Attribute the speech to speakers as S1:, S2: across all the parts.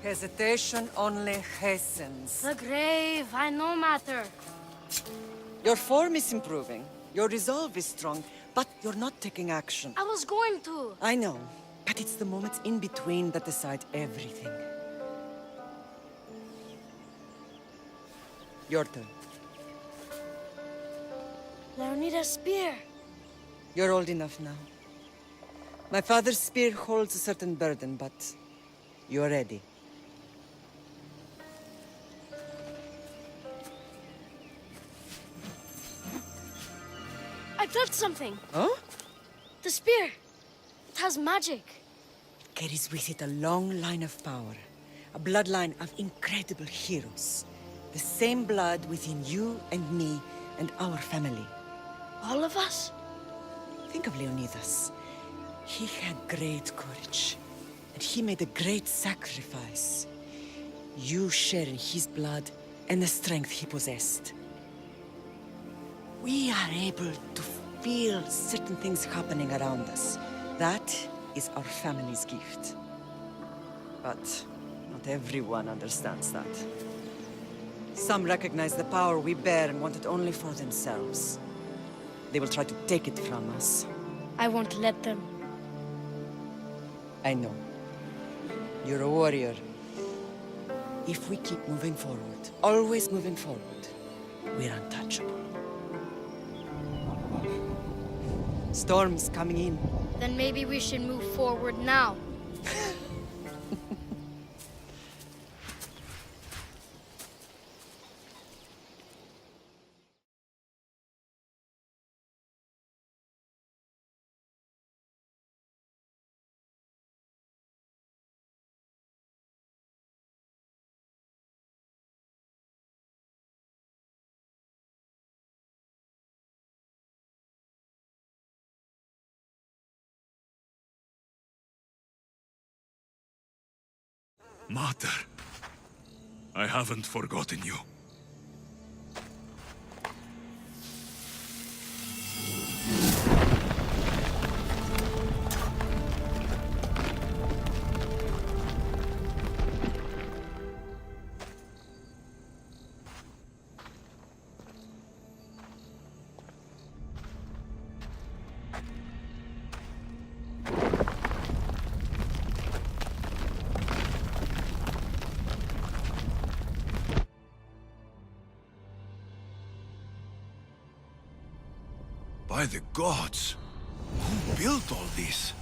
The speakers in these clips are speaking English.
S1: Hesitation only hastens.
S2: The grave, I know matter.
S1: Your form is improving. Your resolve is strong, but you're not taking action.
S2: I was going to.
S1: I know, but it's the moments in between that decide everything. Your turn.
S2: Leonida's spear.
S1: You're old enough now. My father's spear holds a certain burden, but you're ready.
S2: I felt something.
S1: Huh?
S2: The spear. It has magic.
S1: Carries with it a long line of power. A bloodline of incredible heroes. The same blood within you and me and our family.
S2: All of us?
S1: Think of Leonidas. He had great courage. And he made a great sacrifice. You share in his blood and the strength he possessed. We are able to feel certain things happening around us. That is our family's gift. But not everyone understands that. Some recognize the power we bear and want it only for themselves. They will try to take it from us.
S2: I won't let them.
S1: I know. You're a warrior. If we keep moving forward, always moving forward, we're untouchable. Storm's coming in.
S2: Then maybe we should move forward now.
S3: Mater, I haven't forgotten you. By the gods! Who built all this?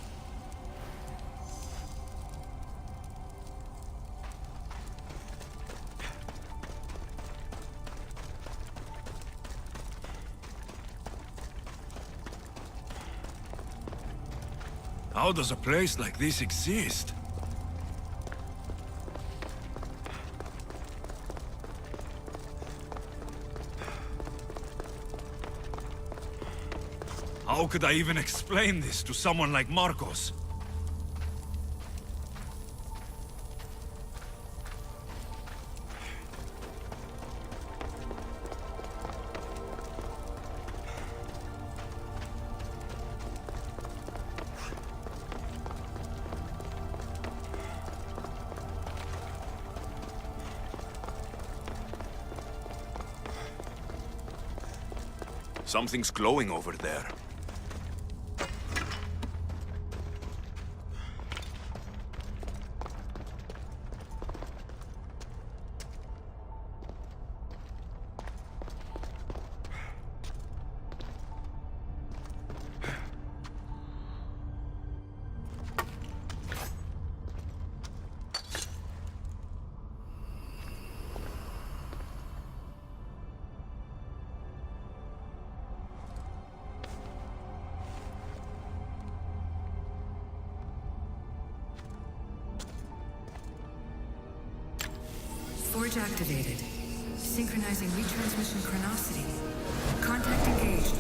S3: How does a place like this exist? How could I even explain this to someone like Marcos? Something's glowing over there.
S4: Forge activated. Synchronizing retransmission chronicity. Contact engaged.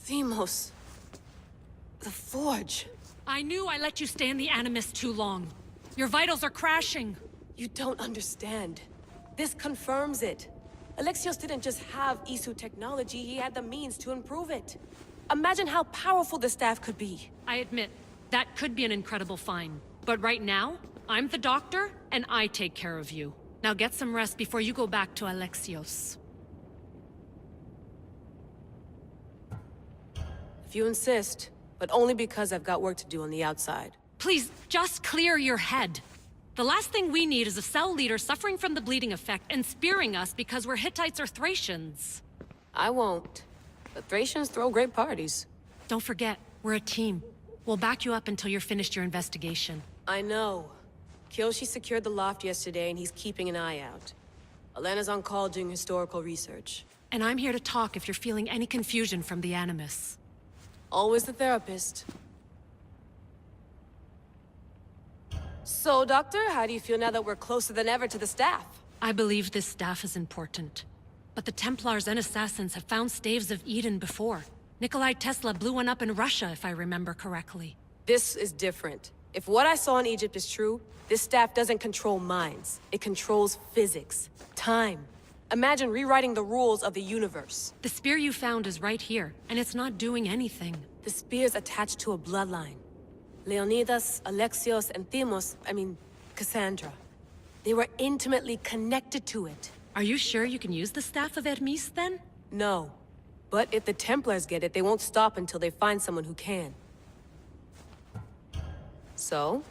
S5: Themos. The Forge.
S6: I knew I let you stay in the Animus too long. Your vitals are crashing.
S5: You don't understand. This confirms it. Alexios didn't just have Isu technology, he had the means to improve it. Imagine how powerful the staff could be.
S6: I admit, that could be an incredible find. But right now, I'm the doctor, and I take care of you. Now get some rest before you go back to Alexios.
S5: If you insist, but only because I've got work to do on the outside.
S6: Please, just clear your head. The last thing we need is a cell leader suffering from the bleeding effect and spearing us because we're Hittites or Thracians.
S5: I won't. But Thracians throw great parties.
S6: Don't forget, we're a team. We'll back you up until you're finished your investigation.
S5: I know. Kyoshi secured the loft yesterday and he's keeping an eye out. Elena's on call doing historical research.
S6: And I'm here to talk if you're feeling any confusion from the Animus.
S5: Always the therapist. So, Doctor, how do you feel now that we're closer than ever to the staff?
S6: I believe this staff is important. But the Templars and Assassins have found staves of Eden before. Nikolai Tesla blew one up in Russia, if I remember correctly.
S5: This is different. If what I saw in Egypt is true, this staff doesn't control minds. It controls physics, time. Imagine rewriting the rules of the universe.
S6: The spear you found is right here, and it's not doing anything.
S5: The spear's attached to a bloodline. Leonidas, Alexios, and Cassandra. They were intimately connected to it.
S6: Are you sure you can use the Staff of Hermes, then?
S5: No. But if the Templars get it, they won't stop until they find someone who can. So,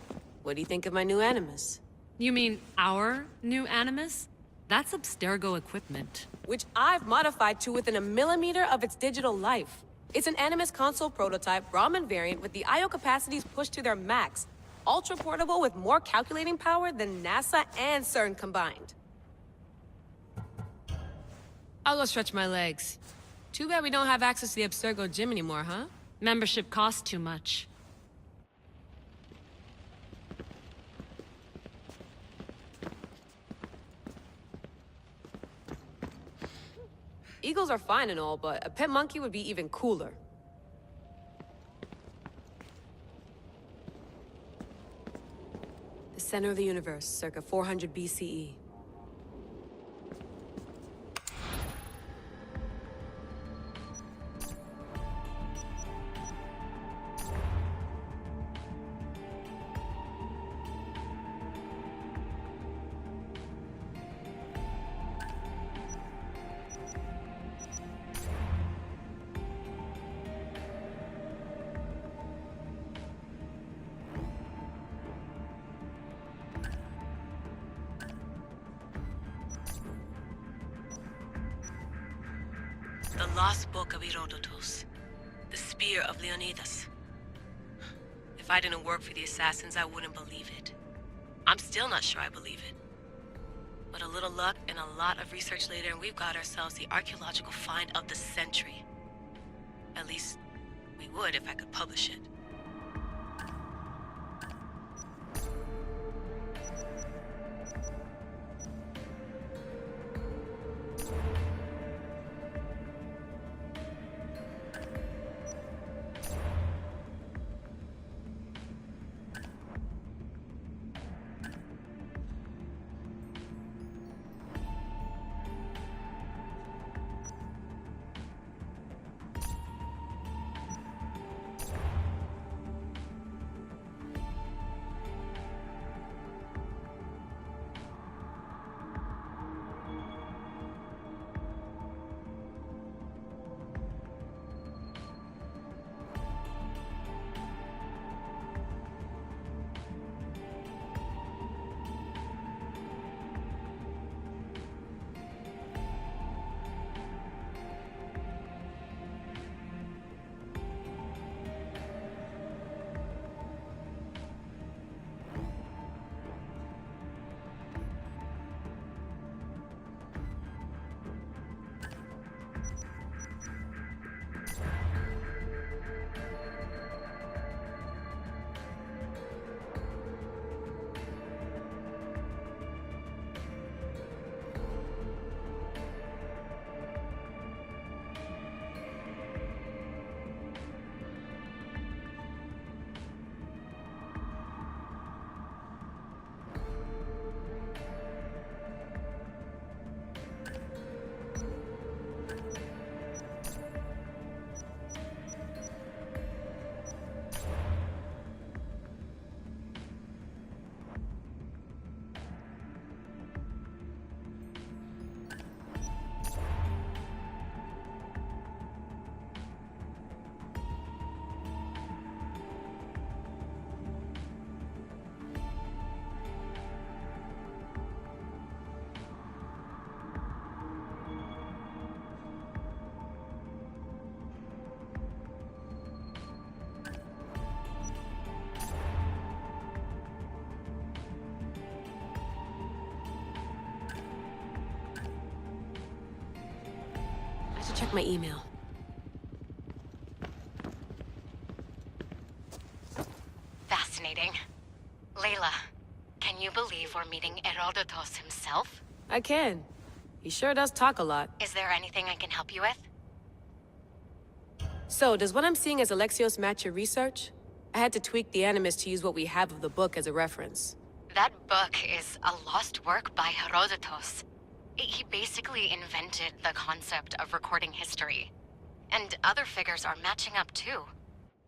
S5: what do you think of my new Animus?
S6: You mean our new Animus? That's Abstergo equipment.
S5: Which I've modified to within a millimeter of its digital life. It's an Animus console prototype, Raman variant with the I/O capacities pushed to their max. Ultra portable with more calculating power than NASA and CERN combined. I'll go stretch my legs. Too bad we don't have access to the Abstergo gym anymore, huh?
S6: Membership costs too much.
S5: Eagles are fine and all, but a pet monkey would be even cooler. The center of the universe, circa 400 BCE. The Lost Book of Herodotus. The Spear of Leonidas. If I didn't work for the Assassins, I wouldn't believe it. I'm still not sure I believe it. But a little luck and a lot of research later, and we've got ourselves the archaeological find of the century. At least, we would if I could publish it.
S6: check my email.
S7: Fascinating. Layla, can you believe we're meeting Herodotus himself?
S8: I can. He sure does talk a lot.
S7: Is there anything I can help you with?
S8: So, does what I'm seeing as Alexios match your research? I had to tweak the Animus to use what we have of the book as a reference.
S7: That book is a lost work by Herodotus. He basically invented the concept of recording history. And other figures are matching up too.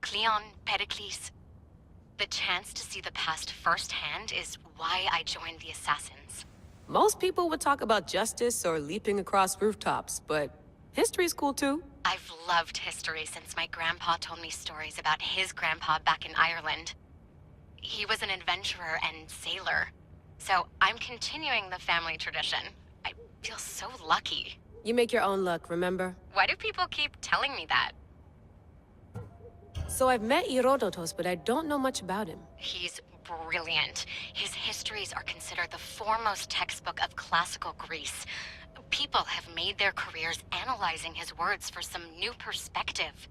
S7: Cleon, Pericles. The chance to see the past firsthand is why I joined the Assassins.
S8: Most people would talk about justice or leaping across rooftops, but history's cool too.
S7: I've loved history since my grandpa told me stories about his grandpa back in Ireland. He was an adventurer and sailor. So I'm continuing the family tradition. I feel so lucky.
S8: You make your own luck, remember?
S7: Why do people keep telling me that?
S8: So I've met Herodotus, but I don't know much about him.
S7: He's brilliant. His histories are considered the foremost textbook of classical Greece. People have made their careers analyzing his words for some new perspective.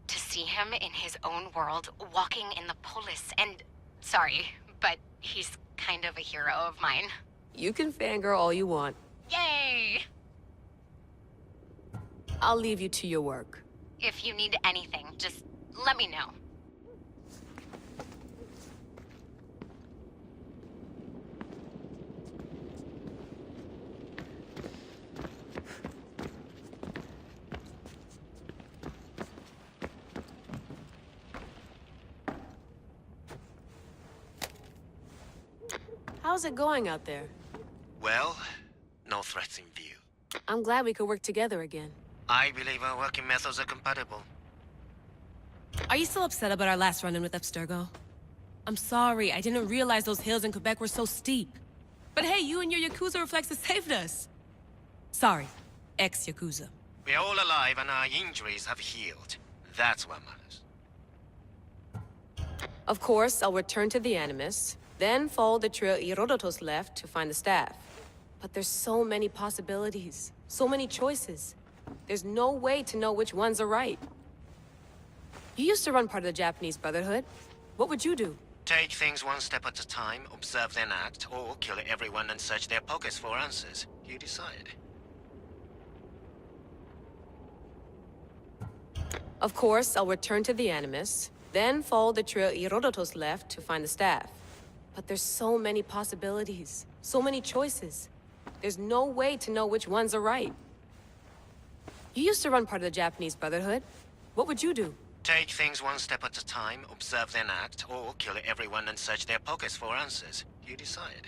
S7: To see him in his own world, walking in the polis, and... Sorry, but he's kind of a hero of mine.
S8: You can fangirl all you want.
S7: Yay!
S8: I'll leave you to your work.
S7: If you need anything, just let me know.
S8: How's it going out there?
S9: Well, no threats in view.
S8: I'm glad we could work together again.
S9: I believe our working methods are compatible.
S8: Are you still upset about our last run-in with Abstergo? I'm sorry, I didn't realize those hills in Quebec were so steep. But hey, you and your Yakuza reflexes saved us. Sorry, ex-Yakuza.
S9: We're all alive and our injuries have healed. That's what matters.
S8: Of course, I'll return to the Animus, then follow the trail Herodotus left to find the staff. But there's so many possibilities, so many choices. There's no way to know which ones are right. You used to run part of the Japanese Brotherhood. What would you do?
S9: Take things one step at a time, observe then act, or kill everyone and search their pockets for answers. You decide.
S8: Of course, I'll return to the Animus, then follow the trail Herodotus left to find the staff. But there's so many possibilities, so many choices. There's no way to know which ones are right. You used to run part of the Japanese Brotherhood. What would you do?
S9: Take things one step at a time, observe then act, or kill everyone and search their pockets for answers. You decide.